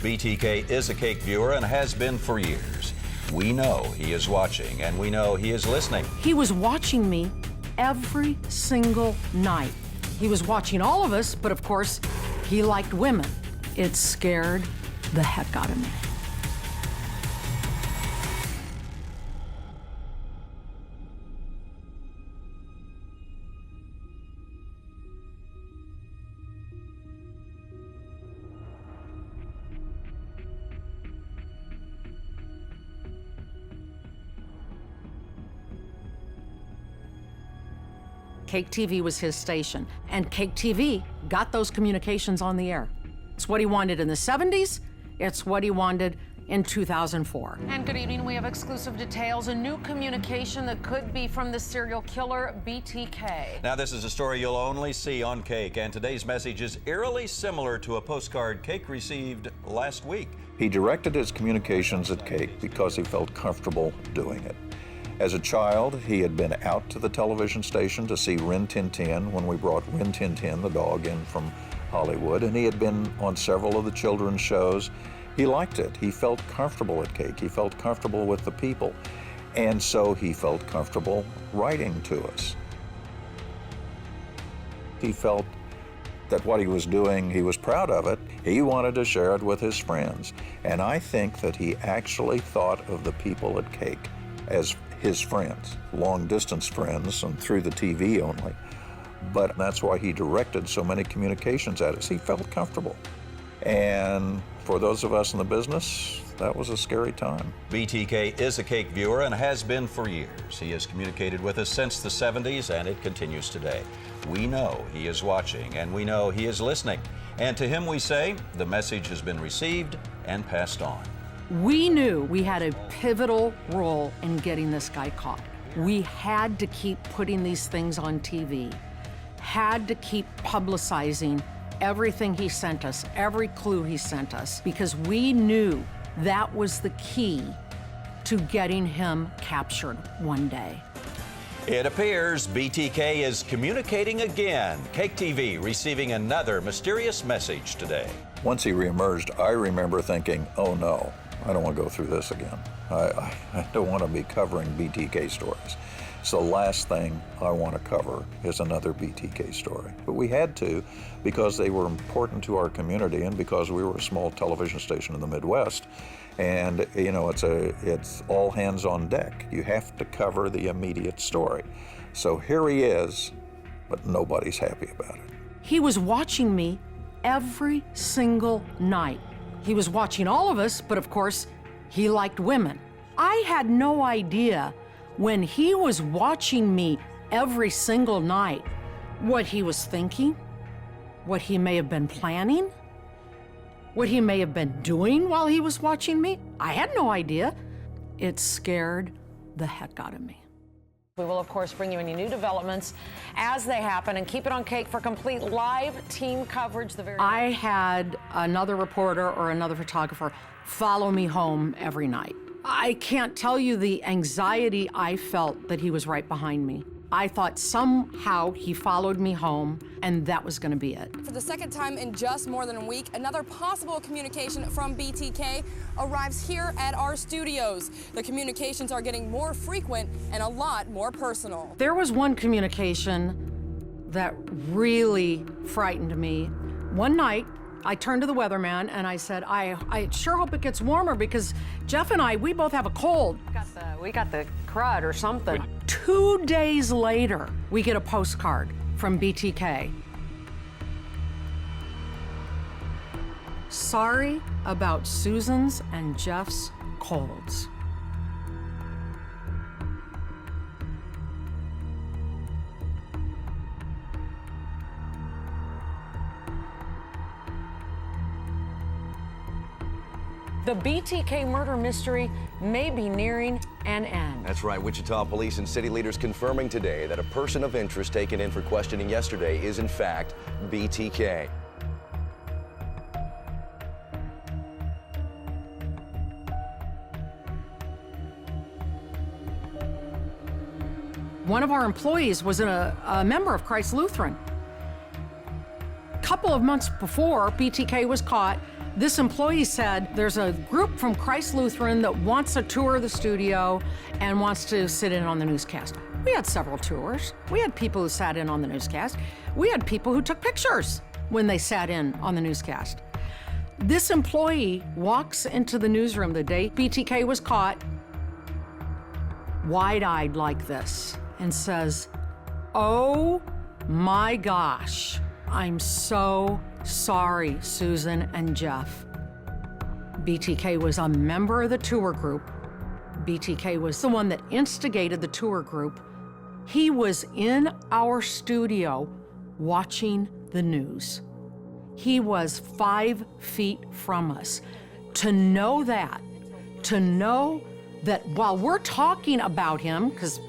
BTK is a KAKE viewer and has been for years. We know he is watching, and we know he is listening. He was watching me every single night. He was watching all of us, but of course, he liked women. It scared the heck out of me. KAKE-TV was his station, and KAKE-TV got those communications on the air. It's what he wanted in the 70s, it's what he wanted in 2004. And good evening, we have exclusive details, a new communication that could be from the serial killer BTK. Now, this is a story you'll only see on KAKE, and today's message is eerily similar to a postcard KAKE received last week. He directed his communications at KAKE because he felt comfortable doing it. As a child, he had been out to the television station to see Rin Tin Tin when we brought Rin Tin Tin, the dog, in from Hollywood, and he had been on several of the children's shows. He liked it. He felt comfortable at KAKE. He felt comfortable with the people, and so he felt comfortable writing to us. He felt that what he was doing, he was proud of it. He wanted to share it with his friends, and I think that he actually thought of the people at KAKE as his friends, long-distance friends, and through the TV only. But that's why he directed so many communications at us. He felt comfortable. And for those of us in the business, that was a scary time. BTK is a KAKE viewer and has been for years. He has communicated with us since the 70s, and it continues today. We know he is watching, and we know he is listening. And to him we say, the message has been received and passed on. We knew we had a pivotal role in getting this guy caught. We had to keep putting these things on TV, had to keep publicizing everything he sent us, every clue he sent us, because we knew that was the key to getting him captured one day. It appears BTK is communicating again. KAKE-TV receiving another mysterious message today. Once he reemerged, I remember thinking, oh no, I don't want to go through this again. I don't want to be covering BTK stories. So the last thing I want to cover is another BTK story. But we had to because they were important to our community and because we were a small television station in the Midwest. And you know, it's all hands on deck. You have to cover the immediate story. So here he is, but nobody's happy about it. He was watching me every single night. He was watching all of us, but of course, he liked women. I had no idea when he was watching me every single night what he was thinking, what he may have been planning, what he may have been doing while he was watching me. I had no idea. It scared the heck out of me. We will, of course, bring you any new developments as they happen and keep it on KAKE for complete live team coverage. I had another reporter or another photographer follow me home every night. I can't tell you the anxiety I felt that he was right behind me. I thought somehow he followed me home, and that was going to be it. For the second time in just more than a week, another possible communication from BTK arrives here at our studios. The communications are getting more frequent and a lot more personal. There was one communication that really frightened me. One night, I turned to the weatherman and I said, I sure hope it gets warmer because Jeff and we both have a cold. We got the crud or something. 2 days later, we get a postcard from BTK. Sorry about Susan's and Jeff's colds. The BTK murder mystery may be nearing an end. That's right. Wichita police and city leaders confirming today that a person of interest taken in for questioning yesterday is in fact BTK. One of our employees was a member of Christ Lutheran. couple of months before BTK was caught, this employee said, there's a group from Christ Lutheran that wants a tour of the studio and wants to sit in on the newscast. We had several tours. We had people who sat in on the newscast. We had people who took pictures when they sat in on the newscast. This employee walks into the newsroom the day BTK was caught, wide-eyed like this, and says, "Oh my gosh, I'm so sorry, Susan and Jeff." BTK was a member of the tour group. BTK was the one that instigated the tour group. He was in our studio watching the news. He was 5 feet from us. To know that while we're talking about him, because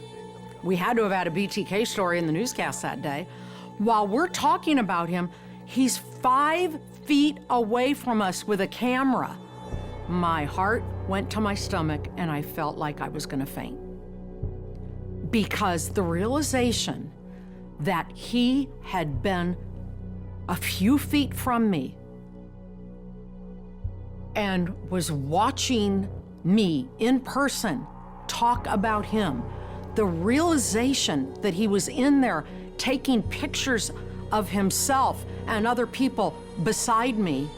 we had to have had a BTK story in the newscast that day, while we're talking about him, he's 5 feet away from us with a camera. My heart went to my stomach and I felt like I was gonna faint. Because the realization that he had been a few feet from me and was watching me in person talk about him, the realization that he was in there taking pictures of himself and other people beside me,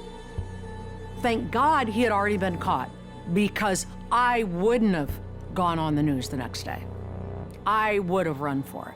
thank God he had already been caught, because I wouldn't have gone on the news the next day. I would have run for it.